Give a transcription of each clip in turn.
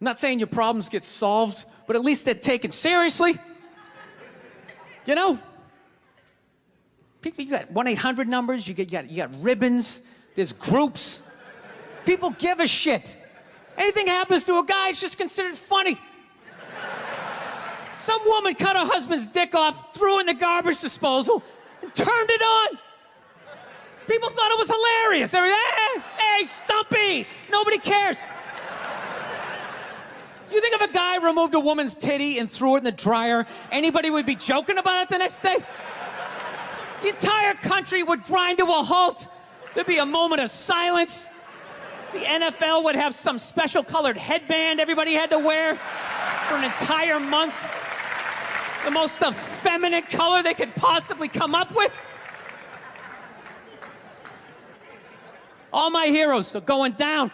I'm not saying your problems get solved, but at least they're taken seriously. You know? People, you got 1-800 numbers, you got ribbons, there's groups. People give a shit. Anything happens to a guy, it's just considered funny. Some woman cut her husband's dick off, threw it in the garbage disposal, and turned it on. People thought it was hilarious. They were, hey, Stumpy! Nobody cares. Do you think if a guy removed a woman's titty and threw it in the dryer, anybody would be joking about it the next day? The entire country would grind to a halt. There'd be a moment of silence. The NFL would have some special colored headband everybody had to wear for an entire month. The most effeminate color they could possibly come up with. All my heroes are going down.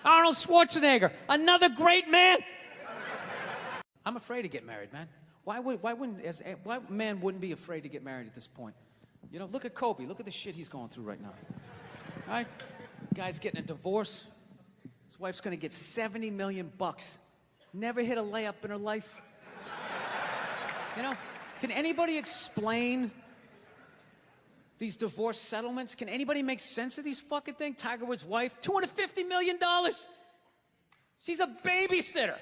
Arnold Schwarzenegger, another great man. I'm afraid to get married, man. Why man wouldn't be afraid to get married at this point? You know, look at Kobe. Look at the shit he's going through right now. All right? Guy's getting a divorce. His wife's gonna get $70 million. Never hit a layup in her life. You know, can anybody explain these divorce settlements? Can anybody make sense of these fucking things? Tiger Woods' wife, $250 million. She's a babysitter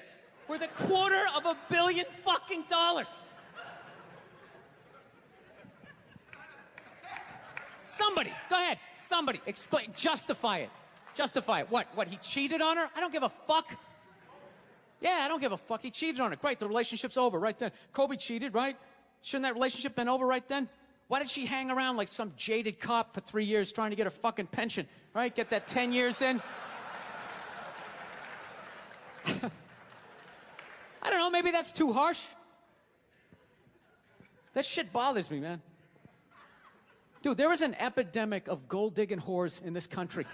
worth $250 million fucking dollars. Somebody, go ahead. Somebody, explain, justify it. Justify it. What, he cheated on her? I don't give a fuck. Yeah, I don't give a fuck. He cheated on her. Great, the relationship's over right then. Kobe cheated, right? Shouldn't that relationship been over right then? Why did she hang around like some jaded cop for 3 years trying to get her fucking pension, right? Get that 10 years in? I don't know, maybe that's too harsh. That shit bothers me, man. Dude, there is an epidemic of gold-digging whores in this country.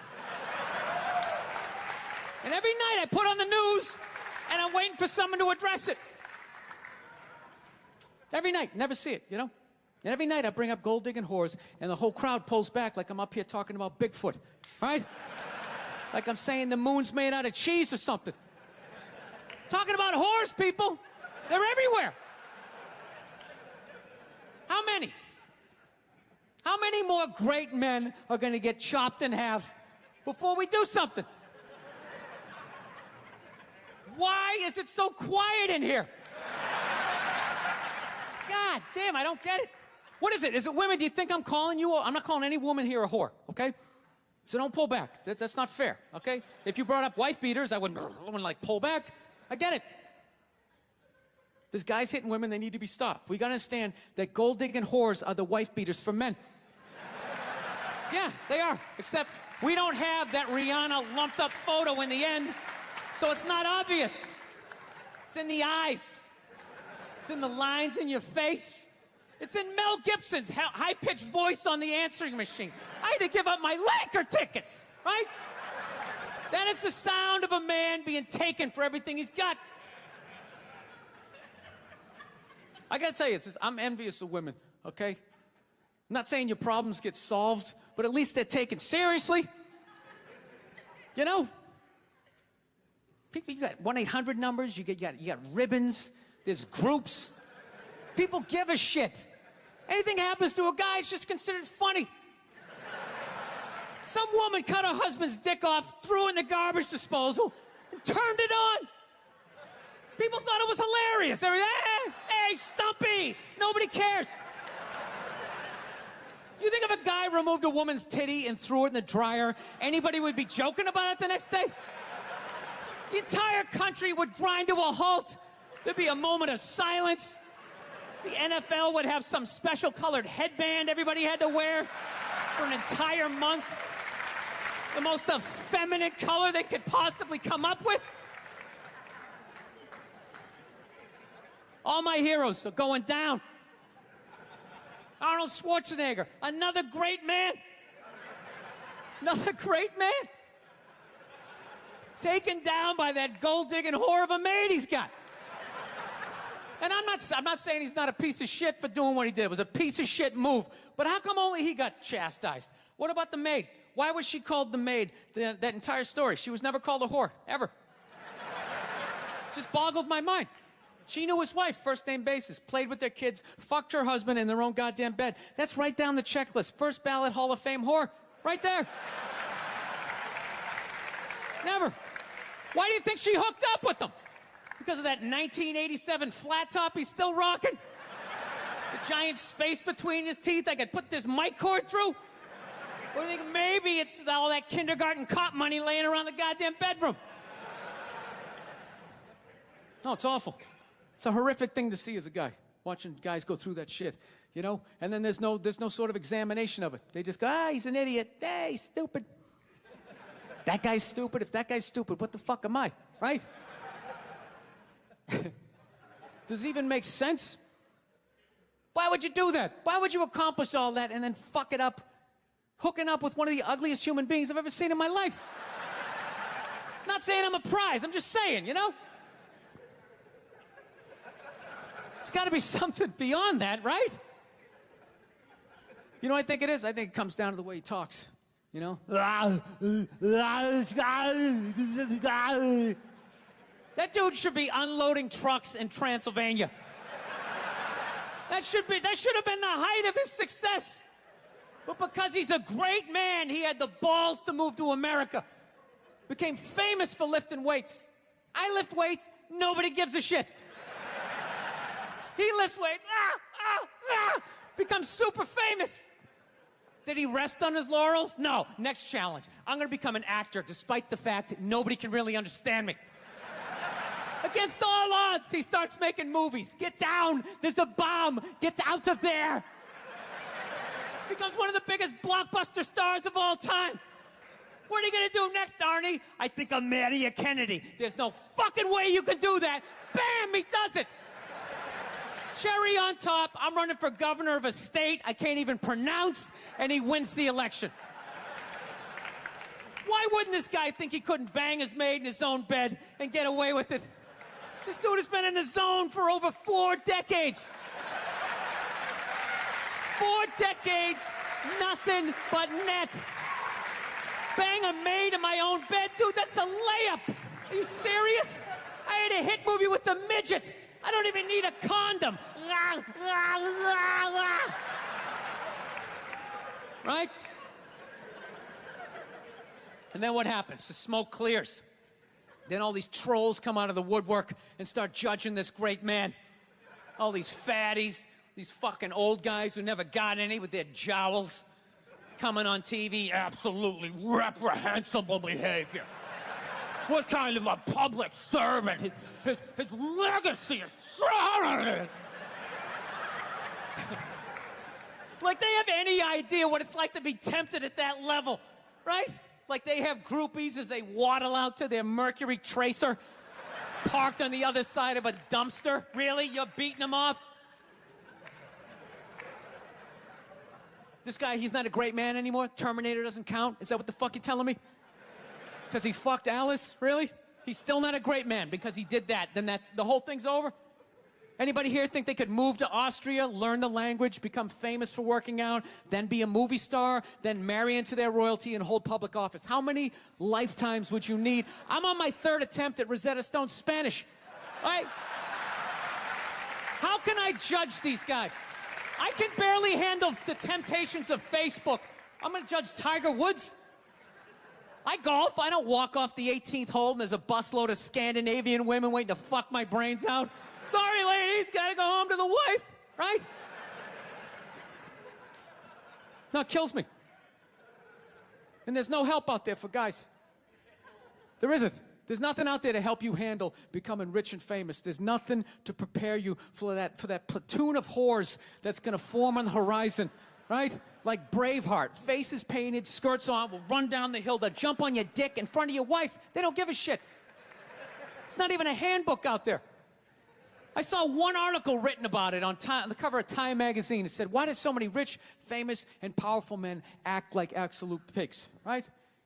And every night I put on the news, and I'm waiting for someone to address it. Every night, never see it, you know? And every night I bring up gold-digging whores, and the whole crowd pulls back like I'm up here talking about Bigfoot, right? Like I'm saying the moon's made out of cheese or something. Talking about whores, people. They're everywhere. How many? How many more great men are going to get chopped in half before we do something? Why is it so quiet in here? God damn, I don't get it. What is it? Is it women? Do you think I'm calling you? I'm not calling any woman here a whore, okay? So don't pull back. That's not fair, okay? If you brought up wife beaters, I wouldn't like pull back. I get it. There's guys hitting women, they need to be stopped. We gotta understand that gold-digging whores are the wife beaters for men. Yeah, they are. Except we don't have that Rihanna lumped up photo in the end, so it's not obvious. It's in the eyes. It's in the lines in your face. It's in Mel Gibson's high-pitched voice on the answering machine. I had to give up my Laker tickets, right? That is the sound of a man being taken for everything he's got. I gotta tell you, I'm envious of women, okay? I'm not saying your problems get solved, but at least they're taken seriously. You know? People, you got 1-800 numbers, you got ribbons, there's groups. People give a shit. Anything happens to a guy, it's just considered funny. Some woman cut her husband's dick off, threw it in the garbage disposal, and turned it on. People thought it was hilarious. They were, hey, Stumpy! Nobody cares. Do you think if a guy removed a woman's titty and threw it in the dryer, anybody would be joking about it the next day? The entire country would grind to a halt. There'd be a moment of silence. The NFL would have some special colored headband everybody had to wear for an entire month. The most effeminate color they could possibly come up with. All my heroes are going down. Arnold Schwarzenegger, another great man. Another great man. Taken down by that gold-digging whore of a maid he's got. And I'm not saying he's not a piece of shit for doing what he did. It was a piece of shit move. But how come only he got chastised? What about the maid? Why was she called the maid that entire story? She was never called a whore, ever. Just boggled my mind. She knew his wife, first name basis, played with their kids, fucked her husband in their own goddamn bed. That's right down the checklist. First ballot Hall of Fame whore, right there. Never. Why do you think she hooked up with him? Because of that 1987 flat top he's still rocking? The giant space between his teeth I could put this mic cord through? Or do you think maybe it's all that kindergarten cop money laying around the goddamn bedroom? No, it's awful. It's a horrific thing to see as a guy, watching guys go through that shit, you know? And then there's no sort of examination of it. They just go, he's an idiot. Hey, he's stupid. That guy's stupid. If that guy's stupid, what the fuck am I, right? Does it even make sense? Why would you do that? Why would you accomplish all that and then fuck it up, hooking up with one of the ugliest human beings I've ever seen in my life? Not saying I'm a prize. I'm just saying, you know? It's got to be something beyond that, right? You know what I think it is? I think it comes down to the way he talks, you know? That dude should be unloading trucks in Transylvania. That should have been the height of his success. But because he's a great man, he had the balls to move to America. Became famous for lifting weights. I lift weights, nobody gives a shit. He lifts weights, becomes super famous. Did he rest on his laurels? No. Next challenge. I'm gonna become an actor despite the fact that nobody can really understand me. Against all odds, he starts making movies. Get down, there's a bomb, get out of there. Becomes one of the biggest blockbuster stars of all time. What are you gonna do next, Arnie? I think I'll marry a Kennedy. There's no fucking way you can do that. Bam, he does it. Cherry on top, I'm running for governor of a state I can't even pronounce, and he wins the election. Why wouldn't this guy think he couldn't bang his maid in his own bed and get away with it? This dude has been in the zone for over 4 decades. 4 decades, nothing but net. Bang a maid in my own bed? Dude, that's a layup. Are you serious? I had a hit movie with the midget. I don't even need a condom. Right? And then what happens? The smoke clears. Then all these trolls come out of the woodwork and start judging this great man. All these fatties, these fucking old guys who never got any with their jowls coming on TV. Absolutely reprehensible behavior. What kind of a public servant? His legacy is like they have any idea what it's like to be tempted at that level, right? Like they have groupies as they waddle out to their Mercury Tracer parked on the other side of a dumpster. Really? You're beating them off? This guy, he's not a great man anymore? Terminator doesn't count? Is that what the fuck you're telling me? Because he fucked Alice? Really? He's still not a great man because he did that. Then that's the whole thing's over? Anybody here think they could move to Austria, learn the language, become famous for working out, then be a movie star, then marry into their royalty and hold public office? How many lifetimes would you need? I'm on my 3rd attempt at Rosetta Stone Spanish. Right? How can I judge these guys? I can barely handle the temptations of Facebook. I'm gonna judge Tiger Woods? I golf. I don't walk off the 18th hole and there's a busload of Scandinavian women waiting to fuck my brains out. Sorry, ladies, gotta go home to the wife, right? No, it kills me. And there's no help out there for guys. There isn't. There's nothing out there to help you handle becoming rich and famous. There's nothing to prepare you for that platoon of whores that's gonna form on the horizon, right? Like Braveheart, faces painted, skirts on, will run down the hill, they'll jump on your dick in front of your wife. They don't give a shit. It's not even a handbook out there. I saw one article written about it on the cover of Time magazine. It said, why do so many rich, famous, and powerful men act like absolute pigs, right?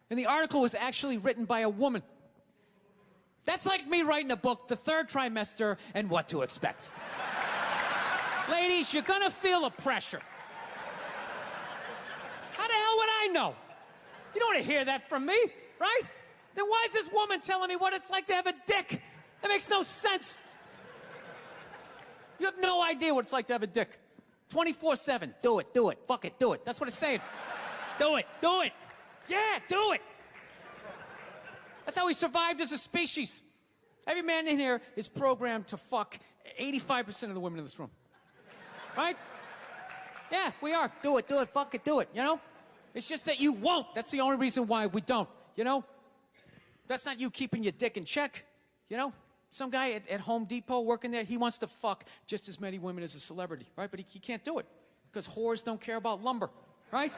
And the article was actually written by a woman. That's like me writing a book, The Third Trimester and What to Expect. Ladies, you're gonna feel a pressure. How the hell would I know? You don't want to hear that from me, right? Then why is this woman telling me what it's like to have a dick That makes no sense. You have no idea what it's like to have a dick. 24/7. Do it. Fuck it, do it. That's what it's saying. Do it. Yeah, do it. That's how we survived as a species. Every man in here is programmed to fuck 85% of the women in this room. Right? Yeah, we are. Do it, fuck it, do it, you know? It's just that you won't. That's the only reason why we don't, you know? That's not you keeping your dick in check, you know? Some guy at Home Depot working there, he wants to fuck just as many women as a celebrity, right? But he can't do it because whores don't care about lumber, right?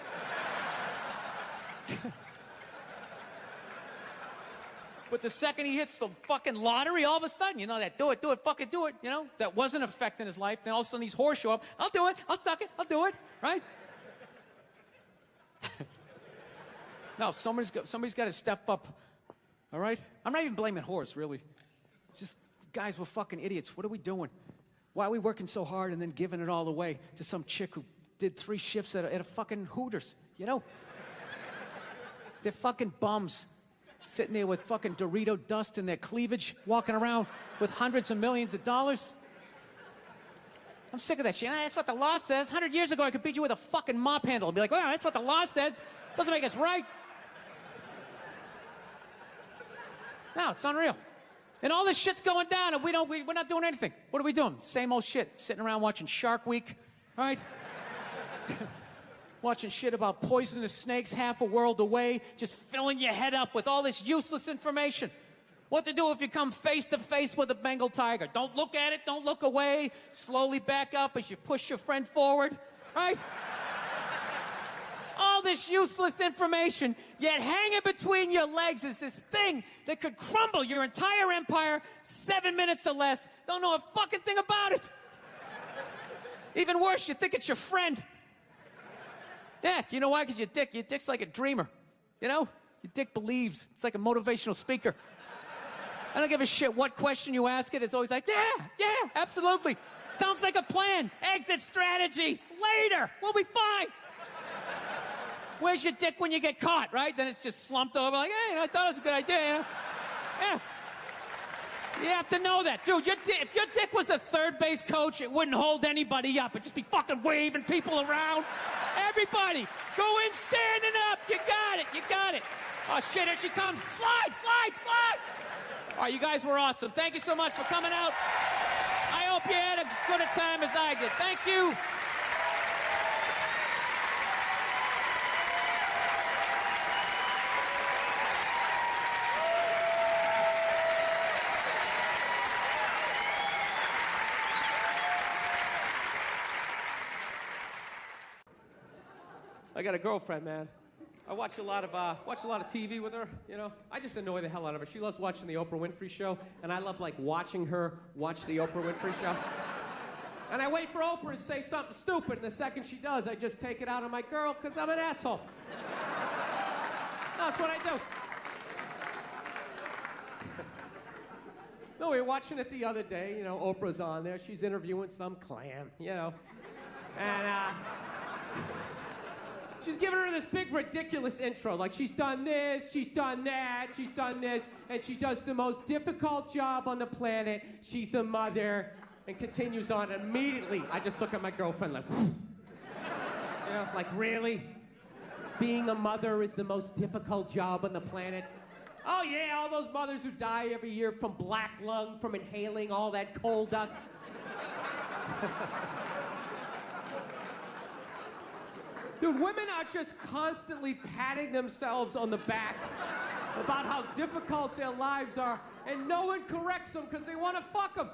But the second he hits the fucking lottery, all of a sudden, you know, that do it, fucking do it, you know, that wasn't affecting his life. Then all of a sudden these whores show up. I'll do it, I'll suck it, I'll do it, right? No, somebody's got to step up, all right? I'm not even blaming whores, really. Just, guys, we're fucking idiots. What are we doing? Why are we working so hard and then giving it all away to some chick who did 3 shifts at a fucking Hooters, you know? They're fucking bums. Sitting there with fucking Dorito dust in their cleavage, walking around with hundreds of millions of dollars. I'm sick of that shit. That's what the law says. 100 years ago, I could beat you with a fucking mop handle and be like, well, that's what the law says. Doesn't make us right. No, it's unreal. And all this shit's going down, and we're not doing anything. What are we doing? Same old shit. Sitting around watching Shark Week, right? Watching shit about poisonous snakes half a world away, just filling your head up with all this useless information. What to do if you come face to face with a Bengal tiger? Don't look at it, don't look away. Slowly back up as you push your friend forward, right? All this useless information, yet hanging between your legs is this thing that could crumble your entire empire 7 minutes or less. Don't know a fucking thing about it. Even worse, you think it's your friend. Yeah, you know why? Because your dick's like a dreamer, you know? Your dick believes. It's like a motivational speaker. I don't give a shit what question you ask it. It's always like, yeah, absolutely. Sounds like a plan. Exit strategy. Later. We'll be fine. Where's your dick when you get caught, right? Then it's just slumped over like, hey, I thought it was a good idea, you know? Yeah. You have to know that. Dude, if your dick was a third base coach, it wouldn't hold anybody up. It'd just be fucking waving people around. Everybody, go in standing up. You got it. Oh, shit, here she comes. Slide. All right, you guys were awesome. Thank you so much for coming out. I hope you had as good a time as I did. Thank you. I got a girlfriend, man. I watch a lot of TV with her, you know. I just annoy the hell out of her. She loves watching the Oprah Winfrey Show, and I love, like, watching her watch the Oprah Winfrey Show. And I wait for Oprah to say something stupid, and the second she does, I just take it out on my girl, because I'm an asshole. That's what I do. No, we were watching it the other day, you know, Oprah's on there. She's interviewing some clam, you know. And, she's giving her this big, ridiculous intro. Like, she's done this, she's done that, she's done this, and she does the most difficult job on the planet. She's the mother, and continues on. Immediately, I just look at my girlfriend like, you know, like, really? Being a mother is the most difficult job on the planet? Oh, yeah, all those mothers who die every year from black lung, from inhaling all that coal dust. Dude, women are just constantly patting themselves on the back about how difficult their lives are, and no one corrects them because they want to fuck them.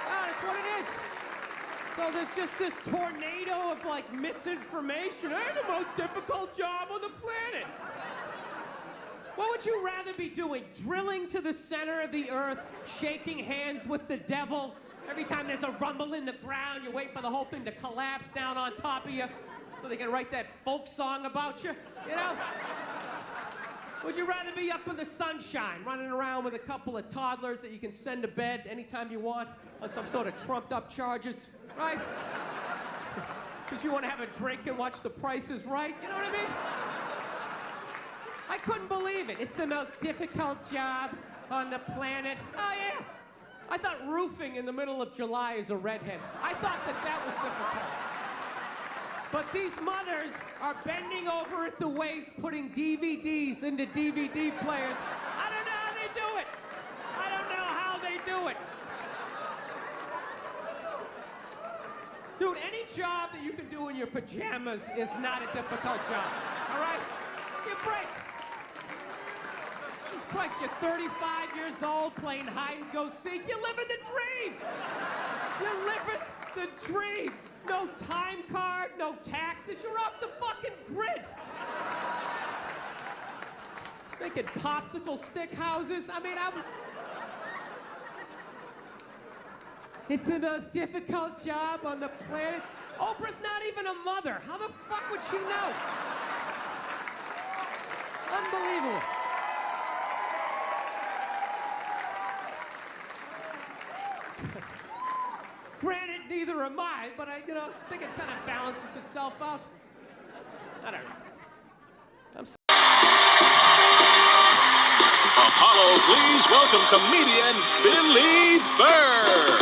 That's what it is. So there's just this tornado of, like, misinformation. I had the most difficult job on the planet. What would you rather be doing? Drilling to the center of the earth, shaking hands with the devil? Every time there's a rumble in the ground, you wait for the whole thing to collapse down on top of you so they can write that folk song about you, you know? Would you rather be up in the sunshine, running around with a couple of toddlers that you can send to bed anytime you want on some sort of trumped-up charges, right? Because you want to have a drink and watch The Price is Right, you know what I mean? I couldn't believe it. It's the most difficult job on the planet. Oh, yeah. I thought roofing in the middle of July is a redhead. I thought that was difficult. But these mothers are bending over at the waist, putting DVDs into DVD players. I don't know how they do it. I don't know how they do it. Dude, any job that you can do in your pajamas is not a difficult job, all right? Give a break. Jesus Christ, you're 35 years old playing hide and go seek. You're living the dream. You're living the dream. No time card, no taxes. You're off the fucking grid. Making popsicle stick houses. I mean, it's the most difficult job on the planet. Oprah's not even a mother. How the fuck would she know? Unbelievable. Granted, neither am I, but I think it kind of balances itself out. I don't know. I'm sorry. Apollo, please welcome comedian Billy Burr.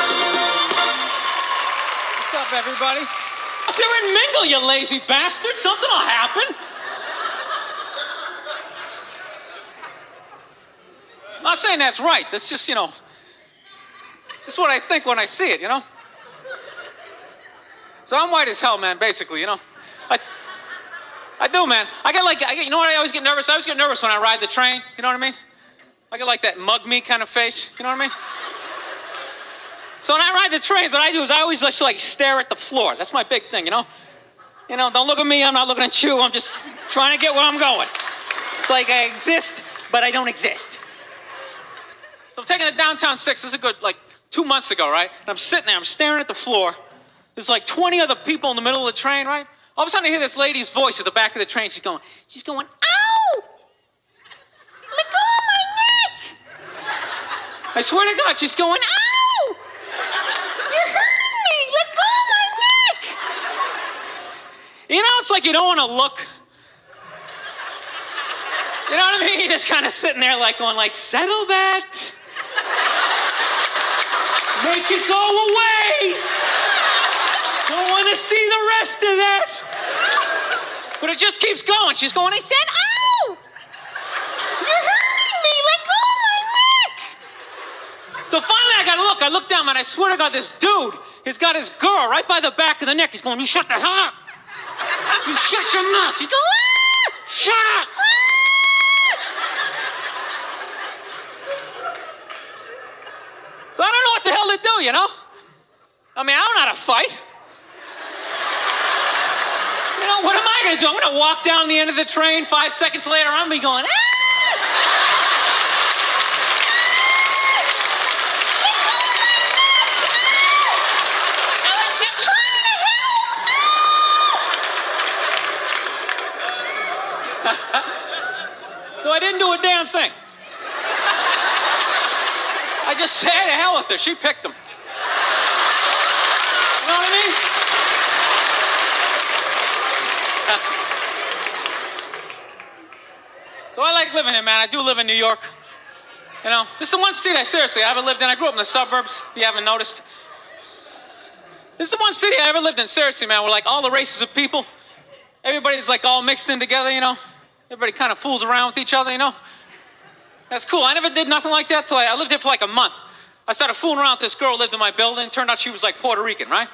What's up, everybody? Get out there and mingle, you lazy bastard. Something will happen. I'm not saying that's right. That's just, it's just what I think when I see it, So I'm white as hell, man, basically, I do, man. You know what I always get nervous? I always get nervous when I ride the train, you know what I mean? I get like that mug me kind of face, you know what I mean? So when I ride the trains, what I do is I always just like stare at the floor. That's my big thing, don't look at me, I'm not looking at you, I'm just trying to get where I'm going. It's like I exist, but I don't exist. So I'm taking the downtown 6, this is a good, 2 months ago, right? And I'm sitting there, I'm staring at the floor. There's like 20 other people in the middle of the train, right? All of a sudden I hear this lady's voice at the back of the train. She's going, ow! Let go of my neck! I swear to God, she's going, ow! You're hurting me! Let go of my neck! It's like you don't want to look. You know what I mean? You're just kind of sitting there going settle that. Make it go away. Don't want to see the rest of that. But it just keeps going. She's going, I said, ow! You're hurting me. Let go of my neck. So finally I got to look. I look down, man. I swear to God, this dude has got his girl right by the back of the neck. He's going, you shut the hell up. You shut your mouth. She's going, ah! Shut up. So I don't know what the hell to do, I mean, I don't know how to fight. What am I going to do? I'm going to walk down the end of the train. 5 seconds later, I'm going to be going, ah! I was just trying to help. So I didn't do a damn thing. I just said, to hell with her. She picked him. You know what I mean? So I like living here, man. I do live in New York. This is the one city I haven't lived in. I grew up in the suburbs, if you haven't noticed. This is the one city I ever lived in, seriously, man, where all the races of people, everybody's all mixed in together, Everybody kind of fools around with each other, That's cool. I never did nothing like that till I lived here for a month. I started fooling around with this girl who lived in my building. Turned out she was Puerto Rican, right?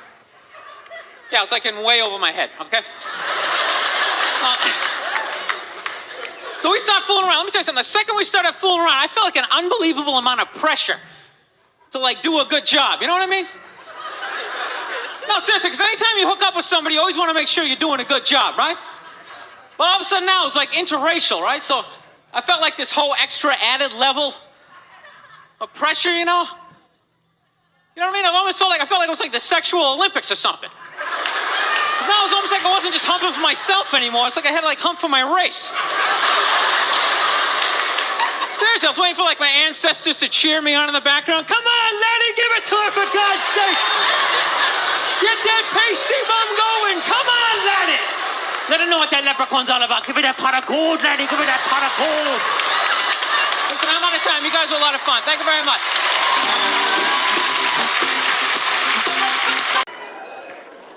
Yeah, it was in way over my head, okay? So we started fooling around. Let me tell you something. The second we started fooling around, I felt an unbelievable amount of pressure to do a good job. You know what I mean? No, seriously, because anytime you hook up with somebody, you always want to make sure you're doing a good job, right? But all of a sudden now it's interracial, right? So I felt this whole extra added level of pressure, You know what I mean? I almost felt like it was the sexual Olympics or something. Now it was almost I wasn't just humping for myself anymore. It's I had to hump for my race. Seriously, I was waiting for my ancestors to cheer me on in the background. Come on, Lenny, give it to her for God's sake. Get that pasty bum going. Come on, Lenny. Let her know what that leprechaun's all about. Give me that pot of gold, laddie. Give me that pot of gold. Listen, I'm out of time. You guys are a lot of fun. Thank you very much.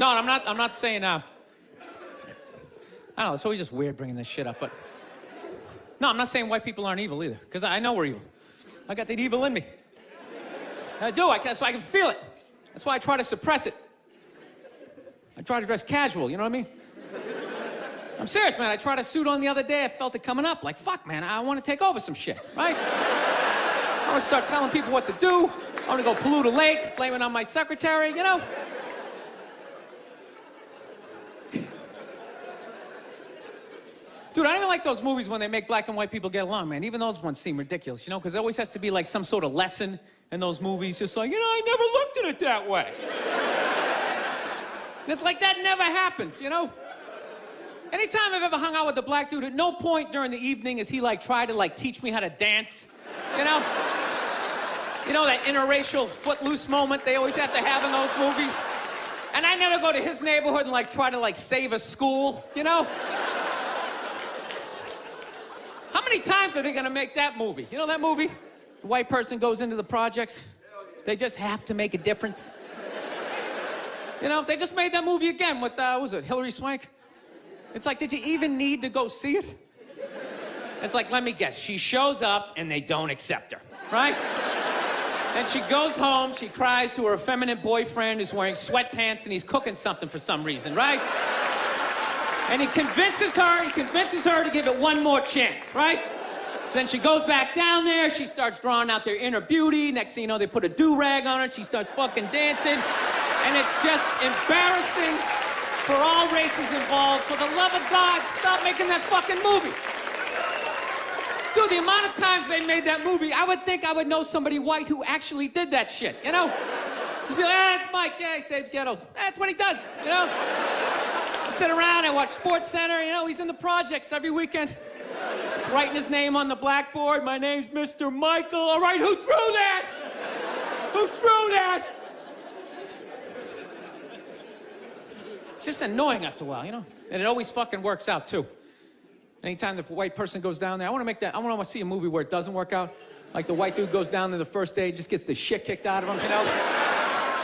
No, I'm not saying, I don't know, it's always just weird bringing this shit up, but... No, I'm not saying white people aren't evil either, because I know we're evil. I got that evil in me. I do, that's why I can feel it. That's why I try to suppress it. I try to dress casual, you know what I mean? I'm serious, man. I tried a suit on the other day. I felt it coming up. Like, fuck, man, I want to take over some shit, right? I want to start telling people what to do. I want to go pollute a lake, blame it on my secretary, you know? Dude, I don't even like those movies when they make black and white people get along, man. Even those ones seem ridiculous, you know? Because there always has to be, like, some sort of lesson in those movies. Just like, you know, I never looked at it that way. And it's like, that never happens, you know? Anytime I've ever hung out with a black dude, at no point during the evening has he, like, tried to, like, teach me how to dance, you know? You know, that interracial footloose moment they always have to have in those movies? And I never go to his neighborhood and, like, try to, like, save a school, you know? How many times are they gonna make that movie? You know that movie? The white person goes into the projects. They just have to make a difference. You know, they just made that movie again with, what was it, Hilary Swank? It's like, did you even need to go see it? It's like, let me guess, she shows up and they don't accept her, right? And she goes home, she cries to her effeminate boyfriend who's wearing sweatpants and he's cooking something for some reason, right? And he convinces her to give it one more chance, right? So then she goes back down there, she starts drawing out their inner beauty. Next thing you know, they put a do-rag on her, she starts fucking dancing. And it's just embarrassing for all races involved. For the love of God, stop making that fucking movie. Dude, the amount of times they made that movie, I would think I would know somebody white who actually did that shit, you know? Just be like, that's Mike, yeah, he saves ghettos. That's what he does, you know? I sit around, I watch Sports Center, you know, he's in the projects every weekend. He's writing his name on the blackboard. My name's Mr. Michael. All right, who threw that? Who threw that? It's just annoying after a while, you know? And it always fucking works out, too. Anytime the white person goes down there, I want to see a movie where it doesn't work out. Like the white dude goes down there the first day, just gets the shit kicked out of him, you know?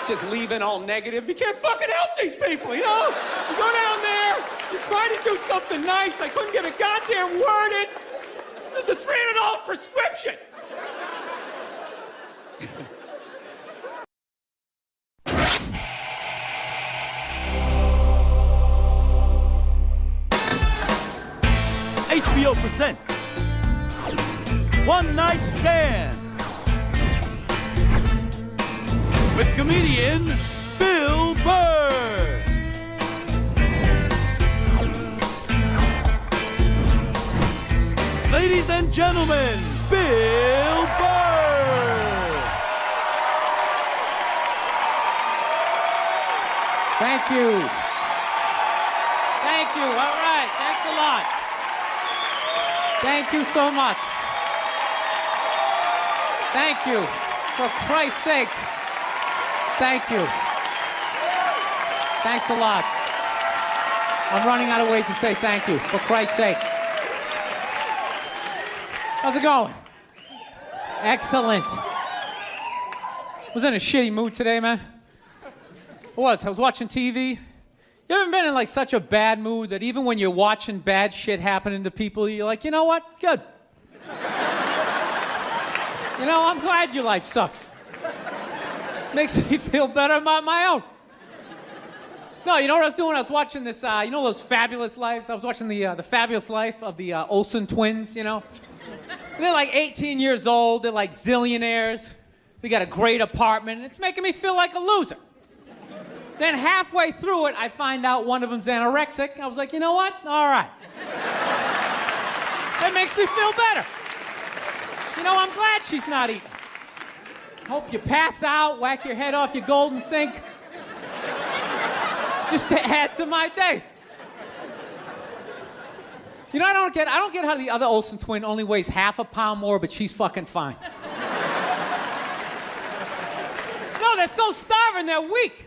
Just leaving all negative. You can't fucking help these people, you know? You go down there, you try to do something nice. I couldn't get a goddamn word in. There's a $300 prescription. HBO presents One Night Stand with comedian Bill Burr. Ladies and gentlemen, Bill Burr. Thank you. Thank you. All right. Thanks a lot. Thank you so much. Thank you. For Christ's sake. Thank you. Thanks a lot. I'm running out of ways to say thank you, for Christ's sake. How's it going? Excellent. Was in a shitty mood today, man. I was watching TV. You ever been in like such a bad mood that even when you're watching bad shit happening to people, you're like, you know what? Good. You know, I'm glad your life sucks. Makes me feel better about my own. No, you know what I was doing? I was watching this, you know those Fabulous Lives? I was watching the Fabulous Life of the Olsen twins, you know? They're like 18 years old. They're like zillionaires. They got a great apartment. And it's making me feel like a loser. Then halfway through it, I find out one of them's anorexic. I was like, you know what? All right. That makes me feel better. You know, I'm glad she's not eating. Hope you pass out, whack your head off your golden sink. Just to add to my day. You know, I don't get how the other Olsen twin only weighs half a pound more, but she's fucking fine. No, they're so starving, they're weak.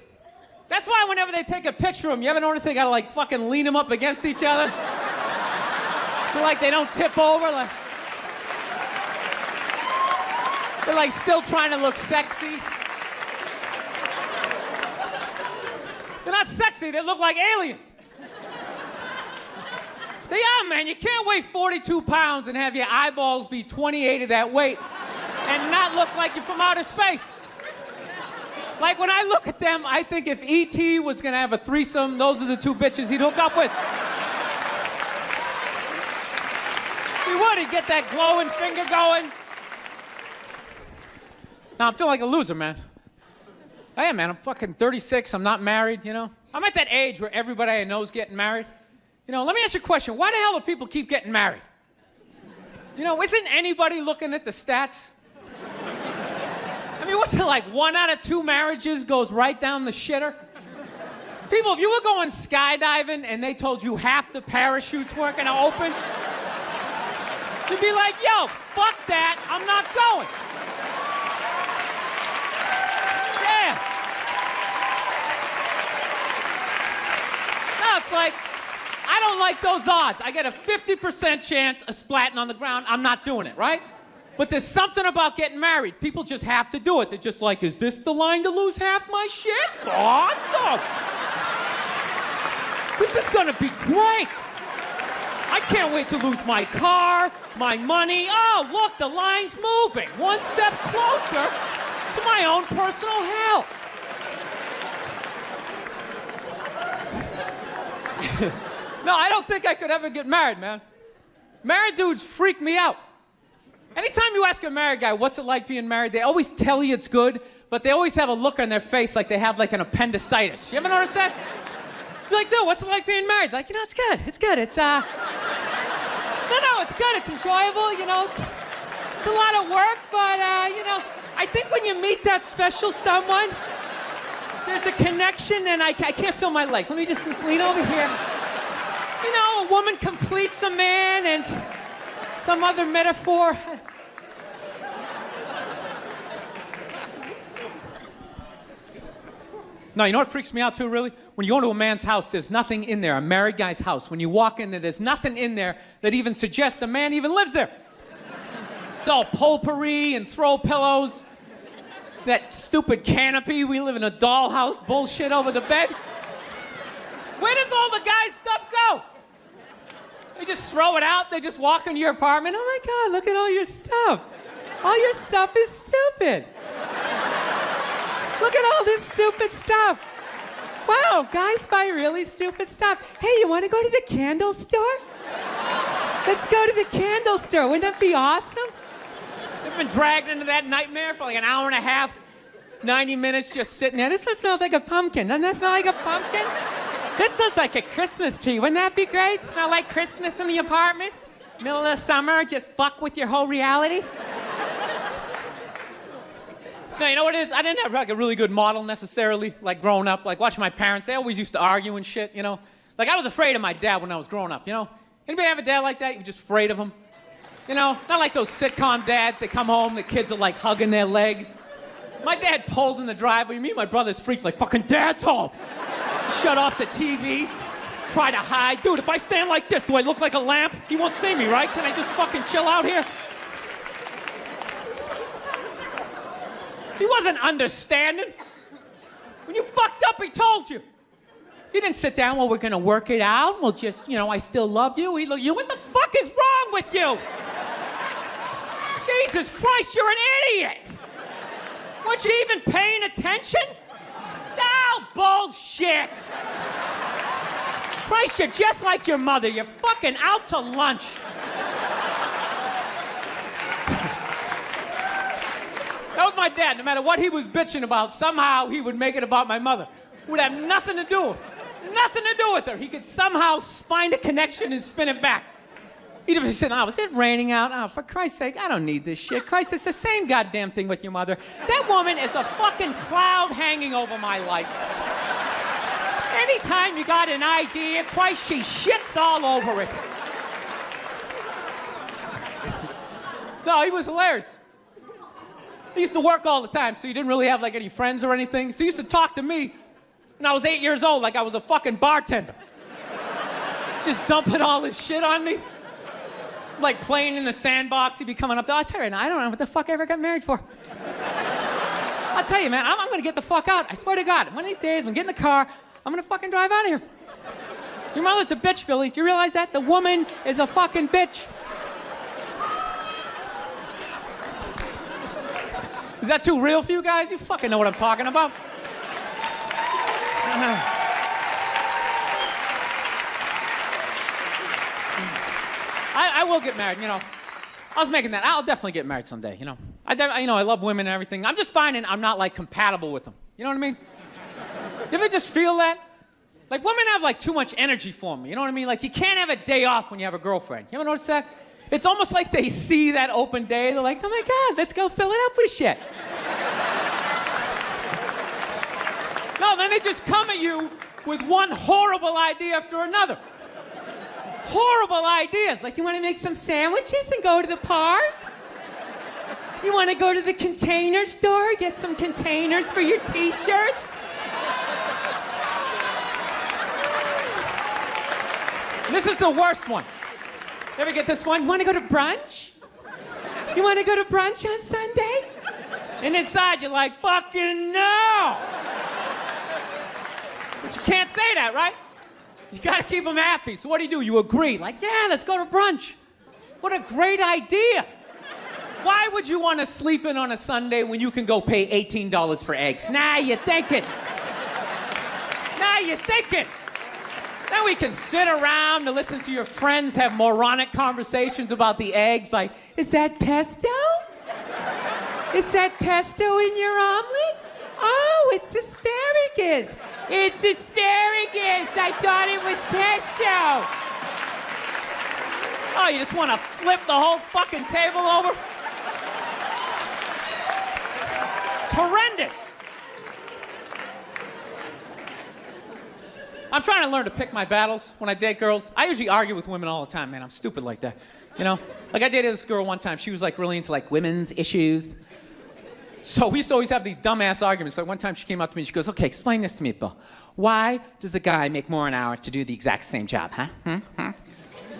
That's why whenever they take a picture of them, you ever notice they gotta like fucking lean them up against each other? So like they don't tip over, like they're like still trying to look sexy. They're not sexy, they look like aliens. They are, man. You can't weigh 42 pounds and have your eyeballs be 28 of that weight and not look like you're from outer space. Like, when I look at them, I think if E.T. was gonna have a threesome, those are the two bitches he'd hook up with. He would. He'd get that glowing finger going. Now, I'm feeling like a loser, man. I am, man. I'm fucking 36. I'm not married, you know? I'm at that age where everybody I know is getting married. You know, let me ask you a question. Why the hell do people keep getting married? You know, isn't anybody looking at the stats? I mean, what's it like? 1 out of 2 marriages goes right down the shitter? People, if you were going skydiving and they told you half the parachutes weren't gonna open, you'd be like, yo, fuck that, I'm not going. Yeah. No, it's like, I don't like those odds. I get a 50% chance of splatting on the ground. I'm not doing it, right? But there's something about getting married. People just have to do it. They're just like, is this the line to lose half my shit? Awesome. This is gonna be great. I can't wait to lose my car, my money. Oh, look, the line's moving. One step closer to my own personal hell. No, I don't think I could ever get married, man. Married dudes freak me out. Anytime you ask a married guy, what's it like being married, they always tell you it's good, but they always have a look on their face like they have like an appendicitis. You ever notice that? You're like, dude, what's it like being married? Like, you know, it's good. It's good. It's, no, it's good. It's enjoyable, you know. It's a lot of work, but, you know, I think when you meet that special someone, there's a connection, and I can't feel my legs. Let me just lean over here. You know, a woman completes a man, and some other metaphor. No, you know what freaks me out too, really? When you go to a man's house, there's nothing in there, a married guy's house. When you walk in there, there's nothing in there that even suggests a man even lives there. It's all potpourri and throw pillows. That stupid canopy, we live in a dollhouse bullshit over the bed. Where does all the guy's stuff go? They just throw it out, they just walk into your apartment. Oh my God, look at all your stuff. All your stuff is stupid. Look at all this stupid stuff. Wow, guys buy really stupid stuff. Hey, you want to go to the candle store? Let's go to the candle store. Wouldn't that be awesome? I've been dragged into that nightmare for like an hour and a half, 90 minutes just sitting there. This smells like a pumpkin. Doesn't that smell like a pumpkin? This looks like a Christmas tree. Wouldn't that be great? Smell like Christmas in the apartment? Middle of the summer, just fuck with your whole reality? No, you know what it is? I didn't have like a really good model necessarily, like growing up. Like watching my parents, they always used to argue and shit, you know? Like I was afraid of my dad when I was growing up, you know? Anybody have a dad like that? You're just afraid of him? You know, not like those sitcom dads, they come home, the kids are like hugging their legs. My dad pulled in the driveway, me and my brother's freaked like, fucking dad's home. Shut off the TV, try to hide. Dude, if I stand like this, do I look like a lamp? He won't see me, right? Can I just fucking chill out here? He wasn't understanding. When you fucked up, he told you. He didn't sit down, well, we're gonna work it out. We'll just, you know, I still love you. He looked, you, what the fuck is wrong with you? Jesus Christ, you're an idiot. Weren't you even paying attention? No, bullshit. Christ, you're just like your mother. You're fucking out to lunch. That was my dad. No matter what he was bitching about, somehow he would make it about my mother. Would have nothing to do with her. Nothing to do with her. He could somehow find a connection and spin it back. He'd have said, oh, was it raining out? Oh, for Christ's sake, I don't need this shit. Christ, it's the same goddamn thing with your mother. That woman is a fucking cloud hanging over my life. Anytime you got an idea, Christ, she shits all over it. No, he was hilarious. He used to work all the time, so he didn't really have like any friends or anything. So he used to talk to me When I was 8 years old, like I was a fucking bartender. Just dumping all this shit on me. Like playing in the sandbox, he'd be coming up there. I'll tell you right now, I don't know what the fuck I ever got married for. I'll tell you, man, I'm gonna get the fuck out. I swear to God, one of these days, when I get in the car, I'm gonna fucking drive out of here. Your mother's a bitch, Billy. Do you realize that? The woman is a fucking bitch. Is that too real for you guys? You fucking know what I'm talking about. I will get married, you know. I was making that. I'll definitely get married someday, you know. I love women and everything. I'm just finding I'm not, like, compatible with them. You know what I mean? You ever just feel that? Like, women have, like, too much energy for me. You know what I mean? Like, you can't have a day off when you have a girlfriend. You ever notice that? It's almost like they see that open day. They're like, oh, my God, let's go fill it up with shit. No, then they just come at you with one horrible idea after another. Horrible ideas. Like, you want to make some sandwiches and go to the park? You want to go to the container store, get some containers for your t-shirts? This is the worst one. You ever get this one? You want to go to brunch? You want to go to brunch on Sunday? And inside you're like, fucking no! But you can't say that, right? You gotta keep them happy. So what do? You agree. Like, yeah, let's go to brunch. What a great idea. Why would you want to sleep in on a Sunday when you can go pay $18 for eggs? Now you're thinking. Now you're thinking. Then we can sit around and listen to your friends have moronic conversations about the eggs. Like, is that pesto? Is that pesto in your omelet? Oh, it's asparagus. It's asparagus. I thought it was pesto. Oh, you just want to flip the whole fucking table over? It's horrendous. I'm trying to learn to pick my battles when I date girls. I usually argue with women all the time, man. I'm stupid like that, you know? Like, I dated this girl one time. She was, like, really into, like, women's issues. So we used to always have these dumbass arguments. Like, one time she came up to me and she goes, okay, explain this to me, Bill. Why does a guy make more an hour to do the exact same job, huh?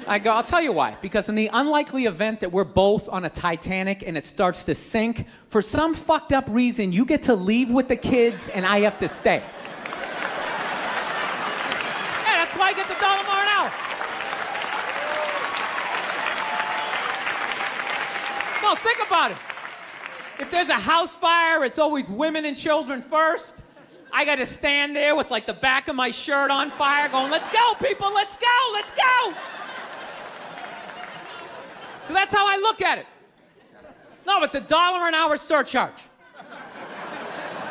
I go, I'll tell you why. Because in the unlikely event that we're both on a Titanic and it starts to sink, for some fucked up reason, you get to leave with the kids and I have to stay. Yeah, that's why I get the $1 more an hour. No, think about it. If there's a house fire, it's always women and children first. I gotta stand there with, like, the back of my shirt on fire going, let's go, people, let's go, let's go! So that's how I look at it. No, it's a $1 an hour surcharge.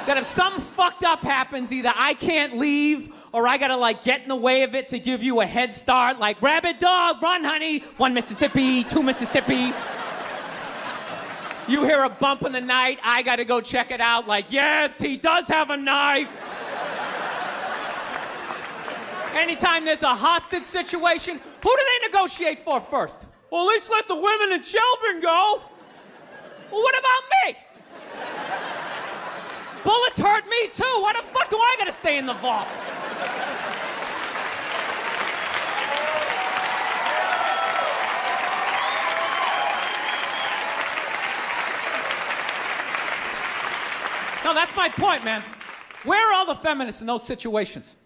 That if something fucked up happens, either I can't leave or I gotta, like, get in the way of it to give you a head start, like, rabid dog, run, honey, 1 Mississippi, 2 Mississippi. You hear a bump in the night, I gotta go check it out, like, yes, he does have a knife. Anytime there's a hostage situation, who do they negotiate for first? Well, at least let the women and children go. Well, what about me? Bullets hurt me too. Why the fuck do I gotta stay in the vault? No, that's my point, man. Where are all the feminists in those situations?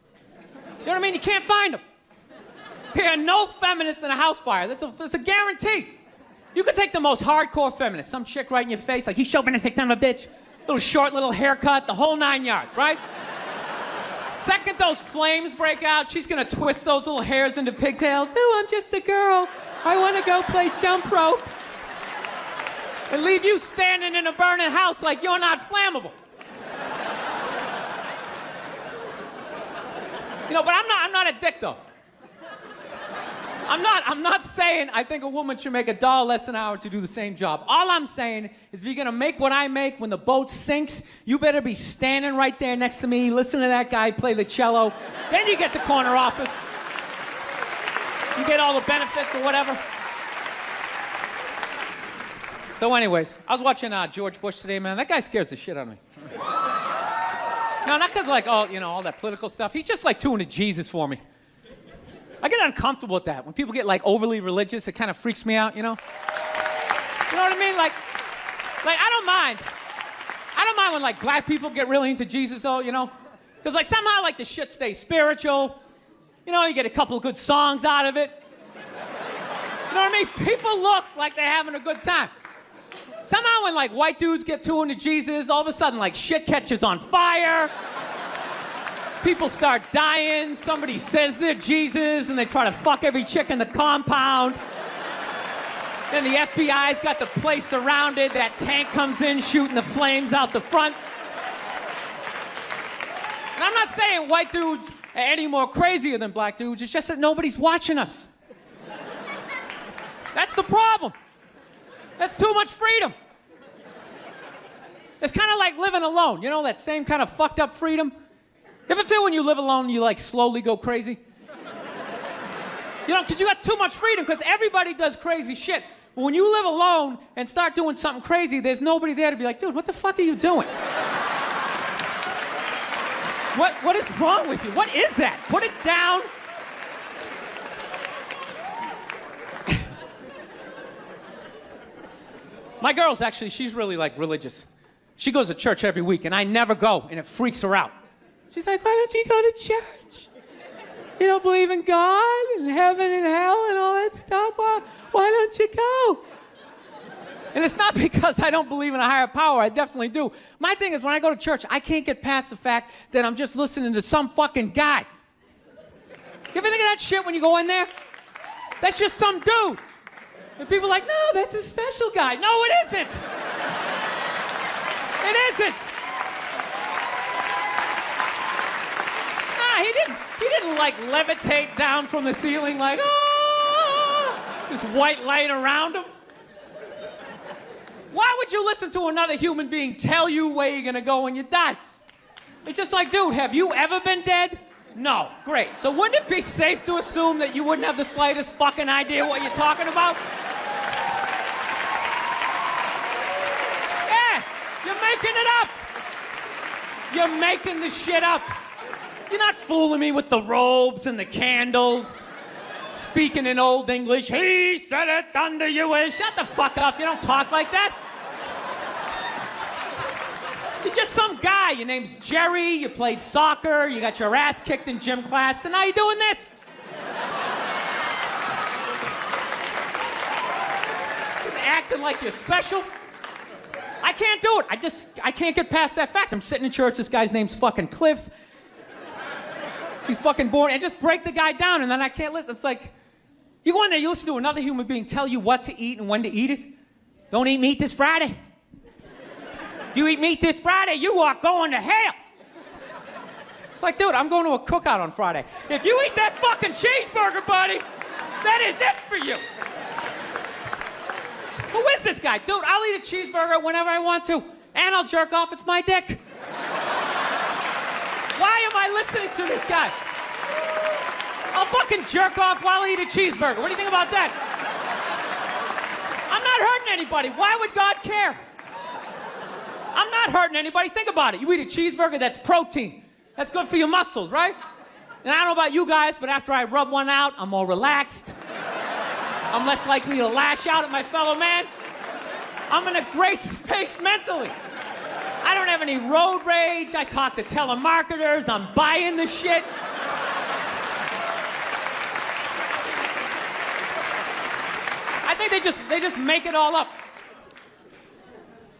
You know what I mean? You can't find them. There are no feminists in a house fire. That's a guarantee. You could take the most hardcore feminist, some chick right in your face, like, you chauvinistic son of a bitch, little short, little haircut, the whole 9 yards, right? Second those flames break out, she's gonna twist those little hairs into pigtails. Oh, I'm just a girl. I wanna go play jump rope. And leave you standing in a burning house like you're not flammable. You know, but I'm not a dick, though. I'm not saying I think a woman should make $1 less an hour to do the same job. All I'm saying is if you're gonna make what I make when the boat sinks, you better be standing right there next to me, listen to that guy play the cello. Then you get the corner office. You get all the benefits or whatever. So anyways, I was watching George Bush today, man. That guy scares the shit out of me. No, not because like, oh, all that political stuff. He's just like too into Jesus for me. I get uncomfortable with that. When people get like overly religious, it kind of freaks me out, You know what I mean? Like I don't mind. I don't mind when like black people get really into Jesus though, Because like somehow like the shit stays spiritual. You get a couple of good songs out of it. You know what I mean? People look like they're having a good time. Somehow when like white dudes get too into Jesus, all of a sudden like shit catches on fire. People start dying. Somebody says they're Jesus and they try to fuck every chick in the compound. Then the FBI's got the place surrounded. That tank comes in shooting the flames out the front. And I'm not saying white dudes are any more crazier than black dudes. It's just that nobody's watching us. That's the problem. That's too much freedom. It's kind of like living alone. That same kind of fucked up freedom? You ever feel when you live alone, you like slowly go crazy? Because you got too much freedom, because everybody does crazy shit. But when you live alone and start doing something crazy, there's nobody there to be like, dude, what the fuck are you doing? What is wrong with you? What is that? Put it down. My girl's actually, she's really like religious. She goes to church every week, and I never go, and it freaks her out. She's like, why don't you go to church? You don't believe in God and heaven and hell and all that stuff? Why don't you go? And it's not because I don't believe in a higher power. I definitely do. My thing is when I go to church, I can't get past the fact that I'm just listening to some fucking guy. You ever think of that shit when you go in there? That's just some dude. And people are like, no, that's a special guy. No, it isn't. It isn't. Nah, he didn't like levitate down from the ceiling like, oh, this white light around him. Why would you listen to another human being tell you where you're gonna go when you die? It's just like, dude, have you ever been dead? No. Great. So wouldn't it be safe to assume that you wouldn't have the slightest fucking idea what you're talking about? Yeah, you're making it up. You're making the shit up. You're not fooling me with the robes and the candles. Speaking in old English, he said it under you is. Shut the fuck up, you don't talk like that. You're just some guy, your name's Jerry, you played soccer, you got your ass kicked in gym class, and now you're doing this. Acting like you're special. I can't do it, I can't get past that fact. I'm sitting in church, this guy's name's fucking Cliff. He's fucking born, and just break the guy down, and then I can't listen. It's like, you go in there, you listen to another human being tell you what to eat and when to eat it. Don't eat meat this Friday. If you eat meat this Friday, you are going to hell. It's like, dude, I'm going to a cookout on Friday. If you eat that fucking cheeseburger, buddy, that is it for you. Who is this guy? Dude, I'll eat a cheeseburger whenever I want to, and I'll jerk off. It's my dick. Why am I listening to this guy? I'll fucking jerk off while I eat a cheeseburger. What do you think about that? I'm not hurting anybody. Why would God care? I'm not hurting anybody. Think about it. You eat a cheeseburger, that's protein. That's good for your muscles, right? And I don't know about you guys, but after I rub one out, I'm more relaxed. I'm less likely to lash out at my fellow man. I'm in a great space mentally. I don't have any road rage. I talk to telemarketers. I'm buying the shit. I think they just make it all up.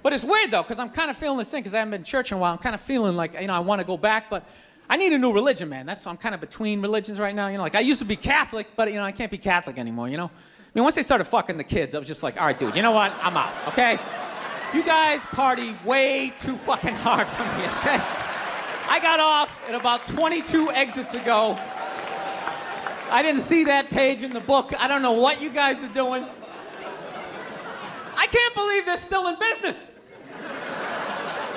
But it's weird though, because I'm kind of feeling this thing, because I haven't been to church in a while. I'm kind of feeling like, I want to go back, but I need a new religion, man. I'm kind of between religions right now. Like I used to be Catholic, but I can't be Catholic anymore, I mean, once they started fucking the kids, I was just like, all right, dude, you know what? I'm out, okay? You guys party way too fucking hard for me, okay? I got off at about 22 exits ago. I didn't see that page in the book. I don't know what you guys are doing. I can't believe they're still in business.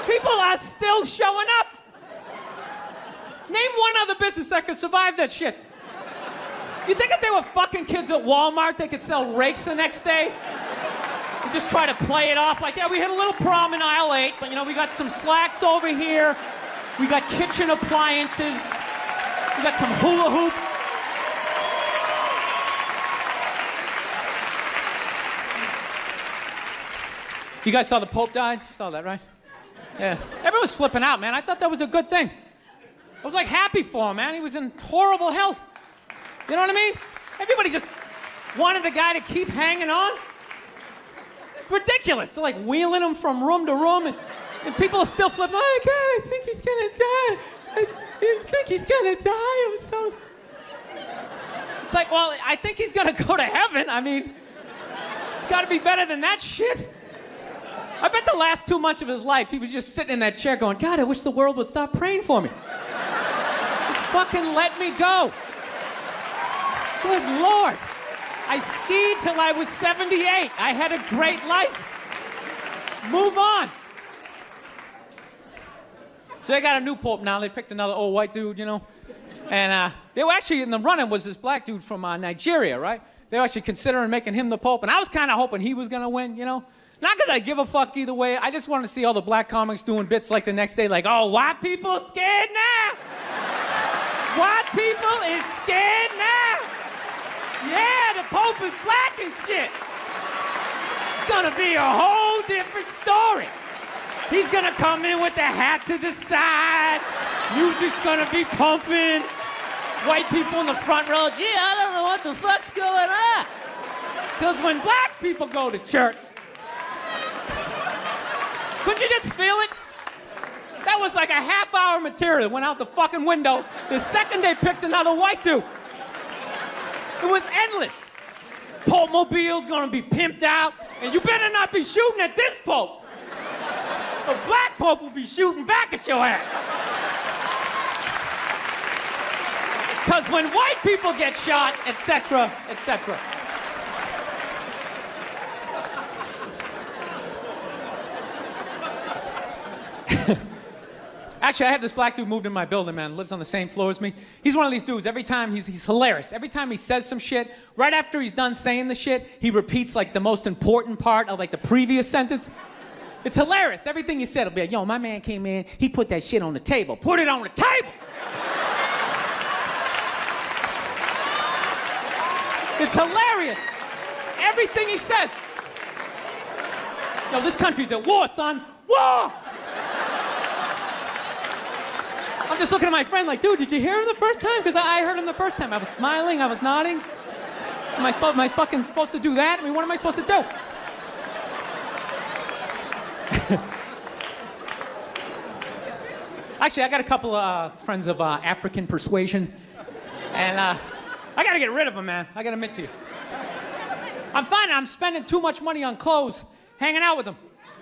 People are still showing up. Name one other business that could survive that shit. You think if they were fucking kids at Walmart, they could sell rakes the next day? And just try to play it off like, yeah, we hit a little prom in aisle 8, but we got some slacks over here. We got kitchen appliances. We got some hula hoops. You guys saw the Pope died? You saw that, right? Yeah. Everyone was flipping out, man. I thought that was a good thing. I was like happy for him, man. He was in horrible health. You know what I mean? Everybody just wanted the guy to keep hanging on. It's ridiculous. They're like wheeling him from room to room, and people are still flipping. Oh, God, I think he's gonna die. I think he's gonna die. I'm so... It's like, well, I think he's gonna go to heaven. I mean, it's gotta be better than that shit. I bet the last 2 months of his life, he was just sitting in that chair going, God, I wish the world would stop praying for me. Just fucking let me go. Good Lord. I skied till I was 78. I had a great life. Move on. So they got a new pope now. They picked another old white dude, you know. And they were actually in the running was this black dude from Nigeria, right? They were actually considering making him the pope. And I was kind of hoping he was going to win, you know. Not because I give a fuck either way. I just want to see all the black comics doing bits like the next day, like, oh, white people scared now. White people is scared now. Yeah, the Pope is black and shit. It's gonna be a whole different story. He's gonna come in with the hat to the side. Music's gonna be pumping. White people in the front row, gee, I don't know what the fuck's going on. Because when black people go to church, couldn't you just feel it? That was like a half-hour material went out the fucking window the second they picked another white dude. It was endless. Pope Mobile's gonna be pimped out, and you better not be shooting at this Pope. A black Pope will be shooting back at your ass. Because when white people get shot, etc., etc. Actually, I had this black dude moved in my building, man. Lives on the same floor as me. He's one of these dudes. Every time, he's hilarious. Every time he says some shit, right after he's done saying the shit, he repeats, like, the most important part of, like, the previous sentence. It's hilarious. Everything he said will be like, yo, my man came in, he put that shit on the table. Put it on the table! It's hilarious. Everything he says. Yo, this country's at war, son. War! I'm just looking at my friend like, dude, did you hear him the first time? Because I heard him the first time. I was smiling, I was nodding. Am I fucking supposed to do that? I mean, what am I supposed to do? Actually, I got a couple of friends of African persuasion. And I got to get rid of them, man. I got to admit to you. I'm finding I'm spending too much money on clothes hanging out with them.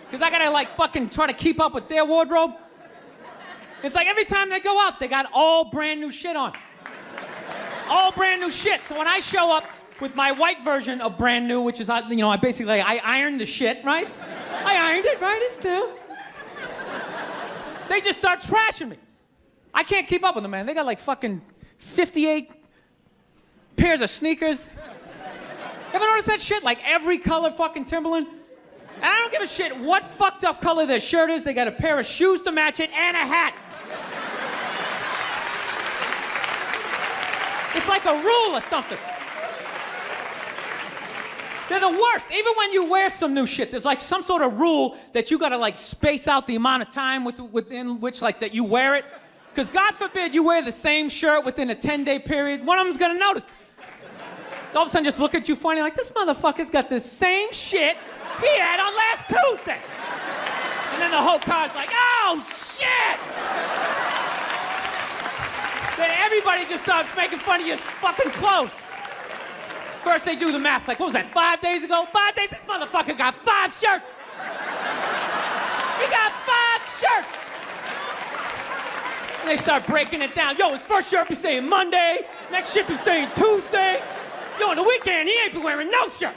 Because I got to, like, fucking try to keep up with their wardrobe. It's like every time they go out, they got all brand new shit on. All brand new shit. So when I show up with my white version of brand new, which is, you know, I ironed the shit, right? I ironed it, right? It's new. They just start trashing me. I can't keep up with them, man. They got like fucking 58 pairs of sneakers. Ever notice that shit? Like every color fucking Timberland. And I don't give a shit what fucked up color their shirt is. They got a pair of shoes to match it and a hat. It's like a rule or something. They're the worst. Even when you wear some new shit, there's like some sort of rule that you gotta like space out the amount of time within which like that you wear it. Because God forbid you wear the same shirt within a 10-day period, one of them's gonna notice. All of a sudden just look at you funny like, this motherfucker's got the same shit he had on last Tuesday. And then the whole car's like, oh, shit! Then everybody just starts making fun of your fucking clothes. First they do the math, like, what was that, 5 days ago? 5 days? This motherfucker got 5 shirts! He got 5 shirts! And they start breaking it down. Yo, his first shirt be saying Monday, next shirt be saying Tuesday. Yo, on the weekend, he ain't been wearing no shirts.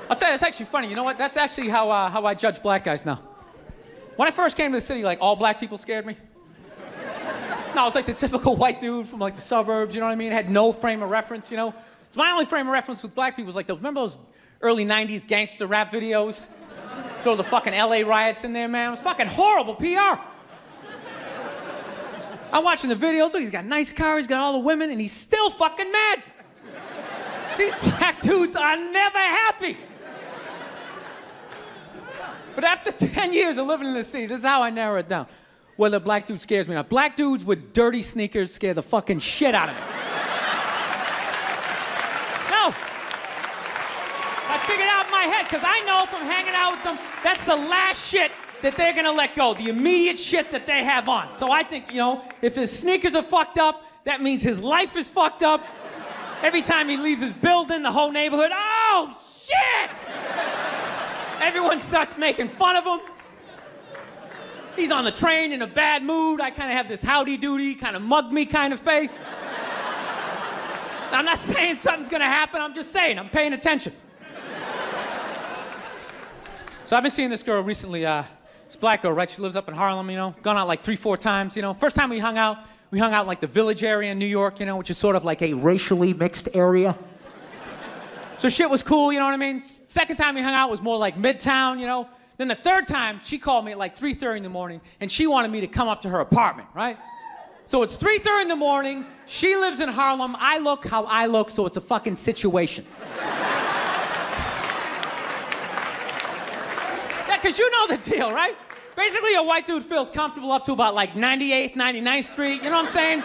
I'll tell you, that's actually funny. You know what? That's actually how I judge black guys now. When I first came to the city, like, all black people scared me. No, I was like the typical white dude from like the suburbs, you know what I mean? Had no frame of reference, you know? So my only frame of reference with black people was like those, remember those early 90s gangster rap videos? Throw the fucking LA riots in there, man. It was fucking horrible PR. I'm watching the videos. Look, he's got a nice car. He's got all the women, and he's still fucking mad. These black dudes are never happy. But after 10 years of living in the city, this is how I narrow it down. Whether a black dude scares me or not. Black dudes with dirty sneakers scare the fucking shit out of me. No. I figured out in my head, because I know from hanging out with them, that's the last shit that they're gonna let go. The immediate shit that they have on. So I think, if his sneakers are fucked up, that means his life is fucked up. Every time he leaves his building, the whole neighborhood, oh, shit! Everyone starts making fun of him. He's on the train in a bad mood. I kind of have this howdy-doody, kind of mug me kind of face. I'm not saying something's gonna happen, I'm just saying, I'm paying attention. So I've been seeing this girl recently, this black girl, right? She lives up in Harlem, gone out like 3-4 times, First time we hung out in like the Village area in New York, which is sort of like a racially mixed area. So shit was cool, you know what I mean? Second time we hung out was more like Midtown, Then the third time, she called me at like 3:30 in the morning, and she wanted me to come up to her apartment, right? So it's 3:30 in the morning, she lives in Harlem, I look how I look, so it's a fucking situation. Yeah, because you know the deal, right? Basically, a white dude feels comfortable up to about like 98th, 99th Street, you know what I'm saying?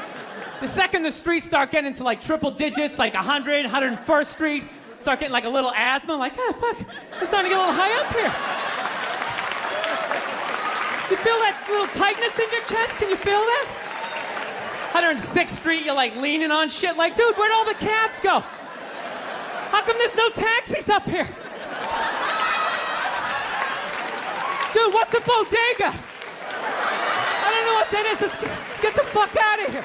The second the streets start getting into like triple digits, like 100, 101st Street, start getting like a little asthma, like, oh, fuck, it's starting to get a little high up here. You feel that little tightness in your chest? Can you feel that? 106th Street, you're like leaning on shit, like, dude, where'd all the cabs go? How come there's no taxis up here? Dude, what's a bodega? I don't know what that is. Let's get the fuck out of here.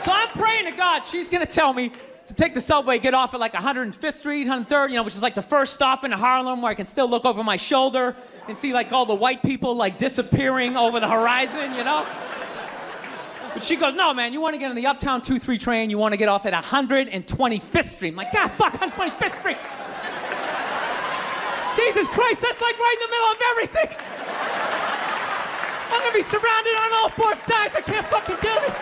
So I'm praying to God she's gonna tell me to take the subway, get off at like 105th Street, 103rd, which is like the first stop in Harlem where I can still look over my shoulder and see like all the white people like disappearing over the horizon, But she goes, no, man, you want to get on the Uptown 2-3 train, you want to get off at 125th Street. I'm like, God, fuck, 125th Street. Jesus Christ, that's like right in the middle of everything. I'm gonna be surrounded on all four sides. I can't fucking do this.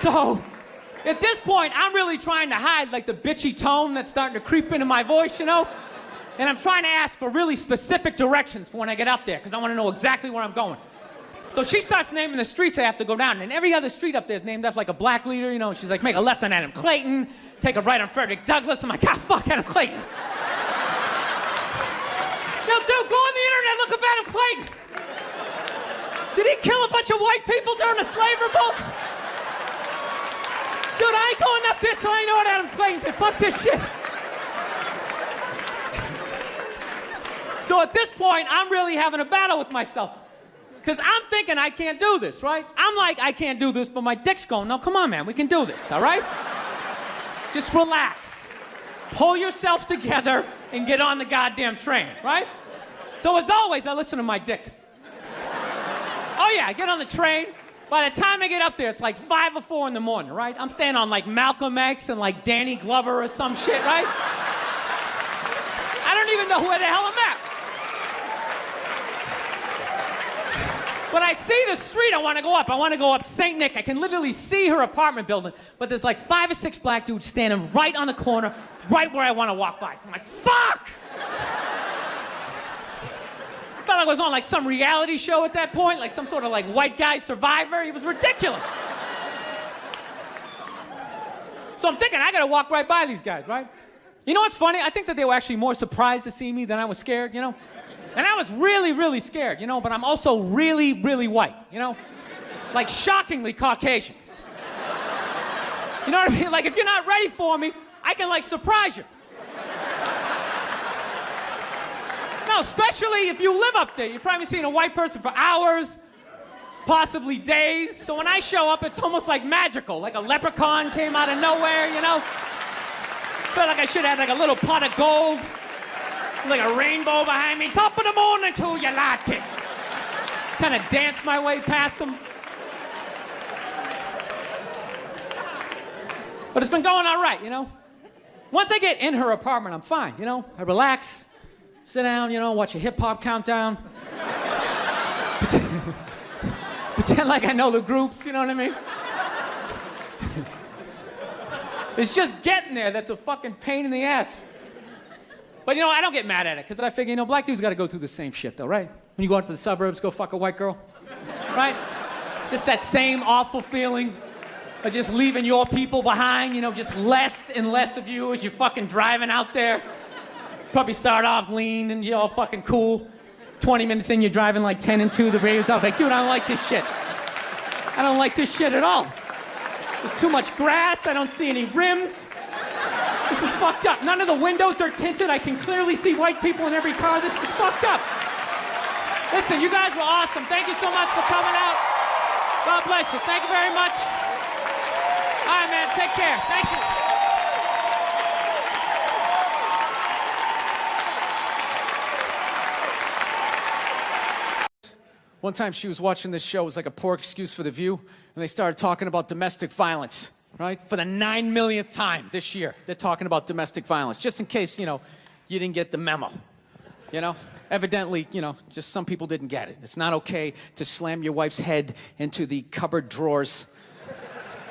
So, at this point, I'm really trying to hide like the bitchy tone that's starting to creep into my voice, And I'm trying to ask for really specific directions for when I get up there, because I want to know exactly where I'm going. So she starts naming the streets I have to go down, and every other street up there is named after like a black leader, and she's like, make a left on Adam Clayton, take a right on Frederick Douglass. I'm like, God, fuck Adam Clayton. Yo, dude, go on the internet, look up Adam Clayton. Did he kill a bunch of white people during the slave revolt? Dude, I ain't going up there till I know what Adam Clayton did. Fuck this shit. So at this point, I'm really having a battle with myself. Because I'm thinking I can't do this, right? I'm like, I can't do this, but my dick's going, no, come on, man, we can do this, all right? Just relax. Pull yourself together and get on the goddamn train, right? So as always, I listen to my dick. Oh yeah, I get on the train. By the time I get up there, it's like 5 or 4 in the morning, right? I'm staying on like Malcolm X and like Danny Glover or some shit, right? I don't even know where the hell I'm at. But I see the street I want to go up. I want to go up St. Nick. I can literally see her apartment building, but there's like 5 or 6 black dudes standing right on the corner, right where I want to walk by. So I'm like, fuck! I felt like I was on like some reality show at that point, like some sort of like white guy survivor. It was ridiculous. So I'm thinking, I gotta walk right by these guys, right? You know what's funny? I think that they were actually more surprised to see me than I was scared, And I was really, really scared, but I'm also really, really white, Like shockingly Caucasian. You know what I mean? Like if you're not ready for me, I can like surprise you. No, especially if you live up there. You've probably seen a white person for hours, possibly days. So when I show up, it's almost like magical, like a leprechaun came out of nowhere, Felt like I should have like a little pot of gold. Like a rainbow behind me, top of the morning to you latte. Kind of dance my way past them. But it's been going all right, you know? Once I get in her apartment, I'm fine, you know? I relax, sit down, you know, watch a hip-hop countdown. Pretend like I know the groups, you know what I mean? It's just getting there that's a fucking pain in the ass. But, you know, I don't get mad at it, because I figure, you know, black dudes got to go through the same shit, though, right? When you go out to the suburbs, go fuck a white girl, right? Just that same awful feeling of just leaving your people behind, you know, just less and less of you as you're fucking driving out there. Probably start off lean and you're all fucking cool. 20 minutes in, you're driving like 10 and 2, the radio's off. Like, dude, I don't like this shit. I don't like this shit at all. There's too much grass, I don't see any rims. This is fucked up. None of the windows are tinted. I can clearly see white people in every car. This is fucked up. Listen, you guys were awesome. Thank you so much for coming out. God bless you. Thank you very much. All right, man. Take care. Thank you. One time she was watching this show. It was like a poor excuse for The View. And they started talking about domestic violence. Right? For the 9 millionth time this year, they're talking about domestic violence. Just in case, you know, you didn't get the memo. You know? Evidently, you know, just some people didn't get it. It's not okay to slam your wife's head into the cupboard drawers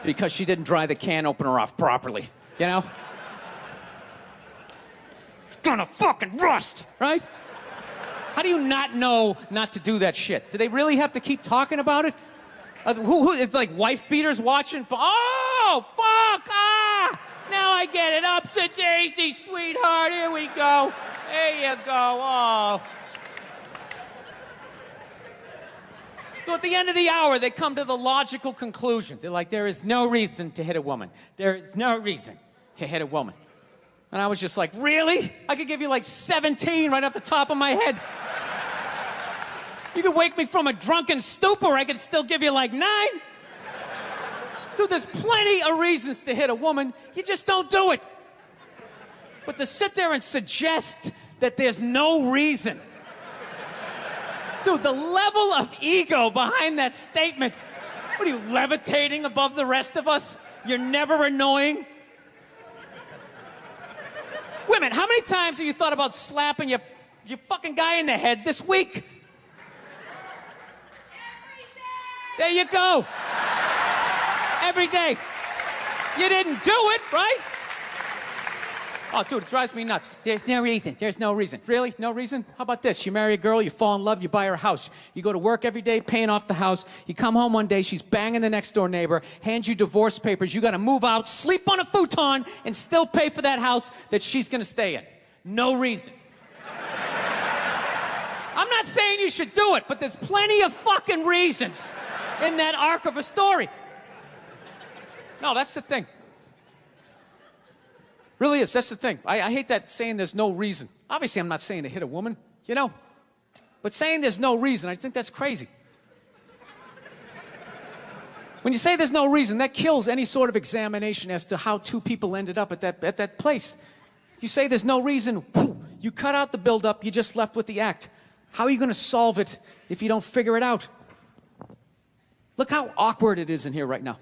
because she didn't dry the can opener off properly. You know? It's gonna fucking rust, right? How do you not know not to do that shit? Do they really have to keep talking about it? It's like wife beaters watching for, oh, fuck, ah! Now I get it. Upset daisy, sweetheart, here we go. There you go, oh. So at the end of the hour, they come to the logical conclusion. They're like, there is no reason to hit a woman. There is no reason to hit a woman. And I was just like, really? I could give you like 17 right off the top of my head. You could wake me from a drunken stupor, I could still give you like 9. Dude, there's plenty of reasons to hit a woman, you just don't do it. But to sit there and suggest that there's no reason. Dude, the level of ego behind that statement. What are you, levitating above the rest of us? You're never annoying? Women, how many times have you thought about slapping your fucking guy in the head this week? There you go. Every day. You didn't do it, right? Oh, dude, it drives me nuts. There's no reason. There's no reason. Really? No reason? How about this? You marry a girl, you fall in love, you buy her a house. You go to work every day paying off the house. You come home one day, she's banging the next door neighbor, hands you divorce papers. You got to move out, sleep on a futon, and still pay for that house that she's going to stay in. No reason. I'm not saying you should do it, but there's plenty of fucking reasons in that arc of a story. No, that's the thing. Really is, that's the thing. I hate that saying there's no reason. Obviously, I'm not saying to hit a woman, you know? But saying there's no reason, I think that's crazy. When you say there's no reason, that kills any sort of examination as to how two people ended up at that place. If you say there's no reason, you cut out the build-up, you're just left with the act. How are you going to solve it if you don't figure it out? Look how awkward it is in here right now.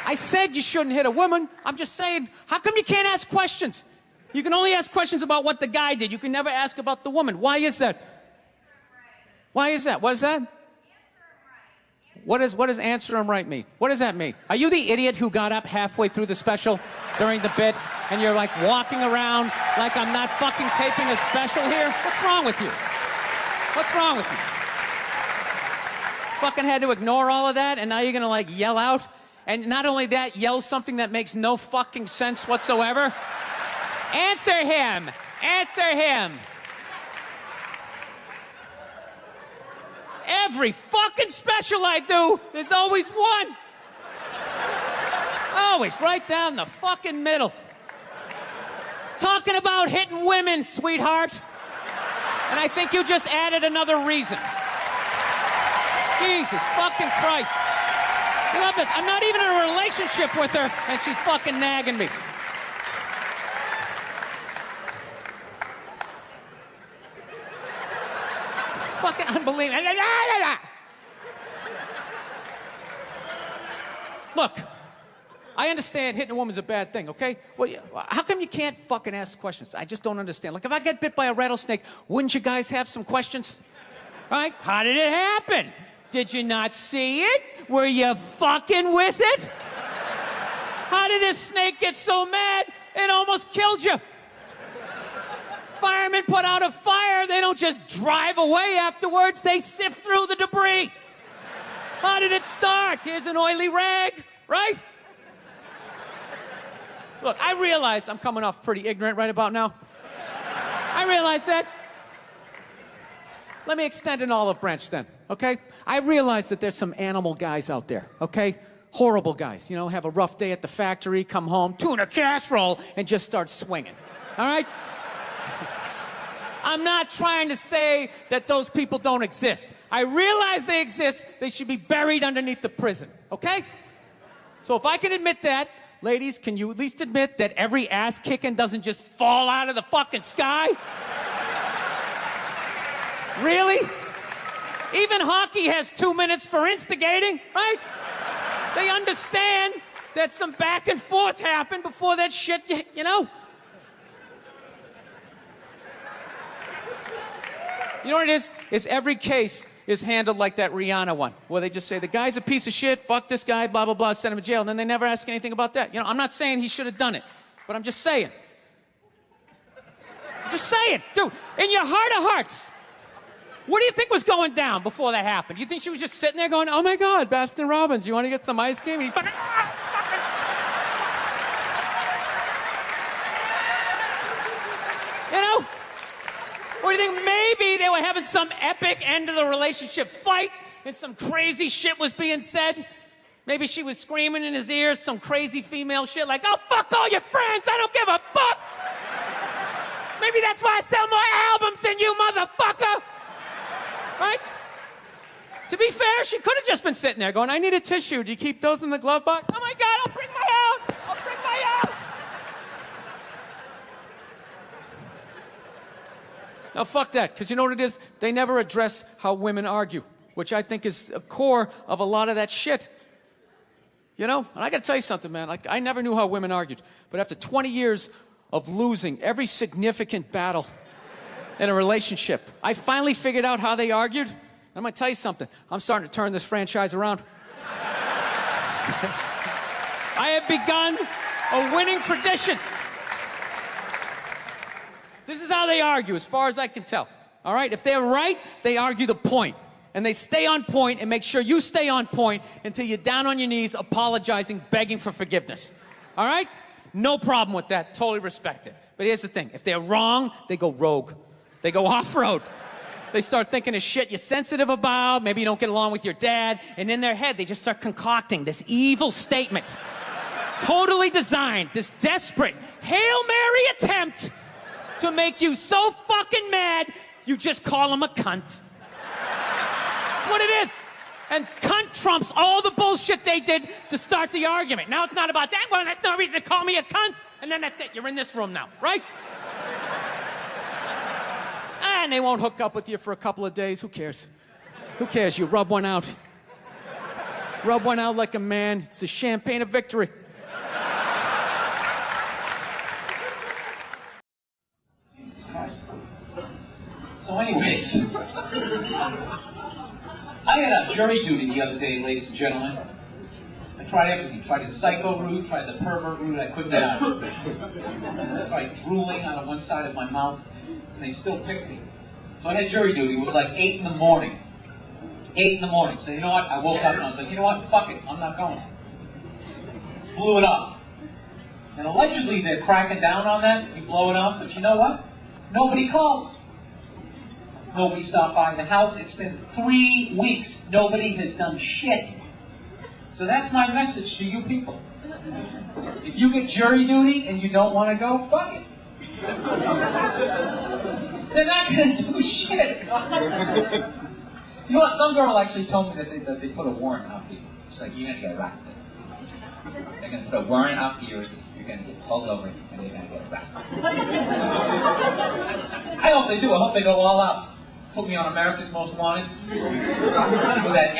I said you shouldn't hit a woman. I'm just saying, how come you can't ask questions? You can only ask questions about what the guy did. You can never ask about the woman. Why is that? Why is that? What is that? What does answer him right mean? What does that mean? Are you the idiot who got up halfway through the special during the bit and you're like walking around like I'm not fucking taping a special here? What's wrong with you? What's wrong with you? Fucking had to ignore all of that and now you're gonna like yell out? And not only that, yell something that makes no fucking sense whatsoever. Answer him! Answer him! Every fucking special I do, there's always one. Always, right down the fucking middle. Talking about hitting women, sweetheart. And I think you just added another reason. Jesus fucking Christ. I love this. I'm not even in a relationship with her, and she's fucking nagging me. Fucking unbelievable. Look, I understand hitting a woman's a bad thing, okay? Well, how come you can't fucking ask questions? I just don't understand. Like, if I get bit by a rattlesnake, wouldn't you guys have some questions? Right? How did it happen? Did you not see it? Were you fucking with it? How did this snake get so mad it almost killed you? Firemen put out a fire, they don't just drive away afterwards, they sift through the debris. How did it start? Here's an oily rag, right? Look, I realize I'm coming off pretty ignorant right about now. I realize that. Let me extend an olive branch then, okay? I realize that there's some animal guys out there, okay? Horrible guys, you know, have a rough day at the factory, come home, tuna casserole, and just start swinging, all right? I'm not trying to say that those people don't exist. I realize they exist. They should be buried underneath the prison, okay? So if I can admit that, ladies, can you at least admit that every ass kicking doesn't just fall out of the fucking sky? Really? Even hockey has 2 minutes for instigating, right? They understand that some back and forth happened before that shit, you know? You know what it is? Is every case is handled like that Rihanna one, where they just say, the guy's a piece of shit, fuck this guy, blah, blah, blah, send him to jail, and then they never ask anything about that. You know, I'm not saying he should have done it, but I'm just saying. I'm just saying, dude, in your heart of hearts, what do you think was going down before that happened? You think she was just sitting there going, oh my God, Baskin Robbins, you want to get some ice cream? And he fucking, you know? Or do you think maybe they were having some epic end of the relationship fight and some crazy shit was being said? Maybe she was screaming in his ears some crazy female shit like, oh, fuck all your friends, I don't give a fuck. Maybe that's why I sell more albums than you, motherfucker. Right? To be fair, she could have just been sitting there going, I need a tissue. Do you keep those in the glove box? Oh my God, I'll bring my out. I'll bring my out. Now, fuck that, because you know what it is? They never address how women argue, which I think is a core of a lot of that shit. You know? And I got to tell you something, man. Like, I never knew how women argued. But after 20 years of losing every significant battle in a relationship, I finally figured out how they argued. I'm going to tell you something. I'm starting to turn this franchise around. I have begun a winning tradition. This is how they argue, as far as I can tell. All right? If they're right, they argue the point. And they stay on point and make sure you stay on point until you're down on your knees, apologizing, begging for forgiveness. All right? No problem with that. Totally respect it. But here's the thing. If they're wrong, they go rogue. They go off-road. They start thinking of shit you're sensitive about. Maybe you don't get along with your dad. And in their head, they just start concocting this evil statement. Totally designed, this desperate Hail Mary attempt to make you so fucking mad, you just call him a cunt. That's what it is. And cunt trumps all the bullshit they did to start the argument. Now it's not about that. Well, that's no reason to call me a cunt. And then that's it. You're in this room now, right? And they won't hook up with you for a couple of days. Who cares? Who cares? You rub one out. Rub one out like a man. It's the champagne of victory. So anyways, I had a jury duty the other day, ladies and gentlemen. I tried everything. Tried the psycho route, tried the pervert route. I couldn't get out of it. I tried drooling out of one side of my mouth, and they still picked me. So I had jury duty. It was like 8 in the morning. 8 in the morning. So you know what? I woke up and I was like, you know what? Fuck it. I'm not going. Blew it up. And allegedly they're cracking down on that. You blow it up. But you know what? Nobody called. Nobody stopped by the house. It's been 3 weeks. Nobody has done shit. So that's my message to you people. If you get jury duty and you don't want to go, fuck it. They're not going to do shit. You know what? Some girl actually told me that they put a warrant out for you. She's like, you're going to get arrested. They're going to put a warrant out for you. You're going to get pulled over and you're going to get arrested. I hope they do. I hope they go all out. put me on America's Most Wanted. With that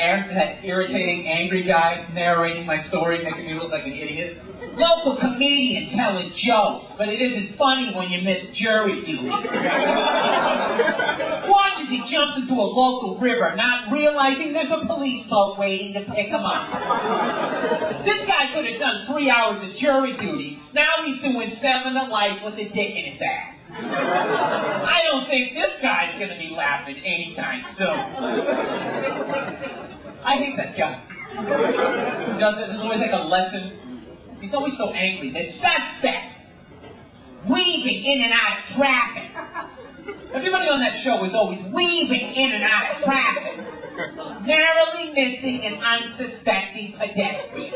irritating, angry guy narrating my story, making me look like an idiot. Local comedian telling jokes, but it isn't funny when you miss jury duty. Watch as he jumps into a local river, not realizing there's a police boat waiting to pick him up. This guy could have done 3 hours of jury duty. Now he's doing 7 to life with a dick in his ass. I don't think this guy's going to be laughing anytime soon. I hate that guy. He does it. There's always like a lesson. He's always so angry. The suspect weaving in and out of traffic. Everybody on that show is always weaving in and out of traffic, narrowly missing an unsuspecting pedestrian.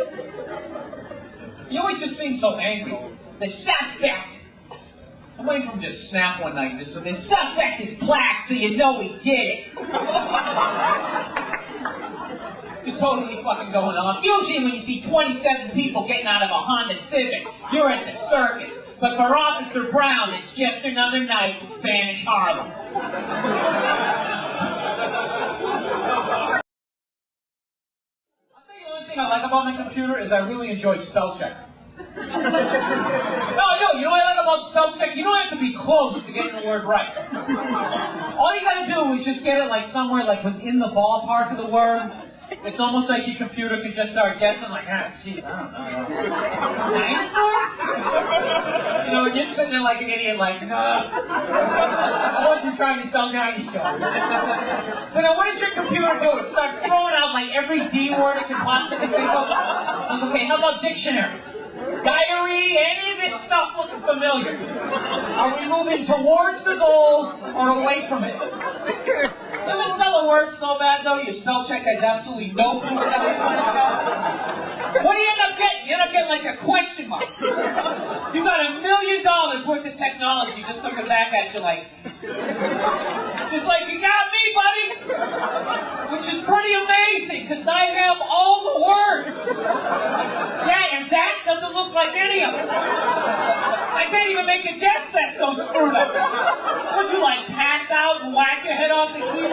He always just seems so angry. The suspect. I'm waiting for him to snap one night. The suspect is black, so you know he did it. Just totally fucking going off. Usually when you see 27 people getting out of a Honda Civic, you're at the circus. But for Officer Brown, it's just another night in Spanish Harlem. I'll tell you one thing I like about my computer is I really enjoy spell check. No, you know what I like about spell check? You don't have to be close to getting the word right. All you gotta do is just get it like somewhere like within the ballpark of the word. It's almost like your computer can just start guessing, like, geez, I don't know. Dinosaur? You know, and you're sitting there like an idiot, like, no. I wasn't trying to spell dinosaur. So now what does your computer do? It starts throwing out, like, every D word it can possibly think of. Okay, how about dictionary? Diary, any of this stuff looks familiar. Are we moving towards the goal or away from it? Doesn't spell a word so bad, though, your spell check has absolutely no clue what that is. What do you end up getting? You end up getting like a question mark. You got $1 million worth of technology just looking back at you like, just like, you got me, buddy? Which is pretty amazing, because I have all the words. Yeah, and that doesn't look like any of it. I can't even make a guess that's so screwed up. Would you, like, pass out and whack your head off the keyboard?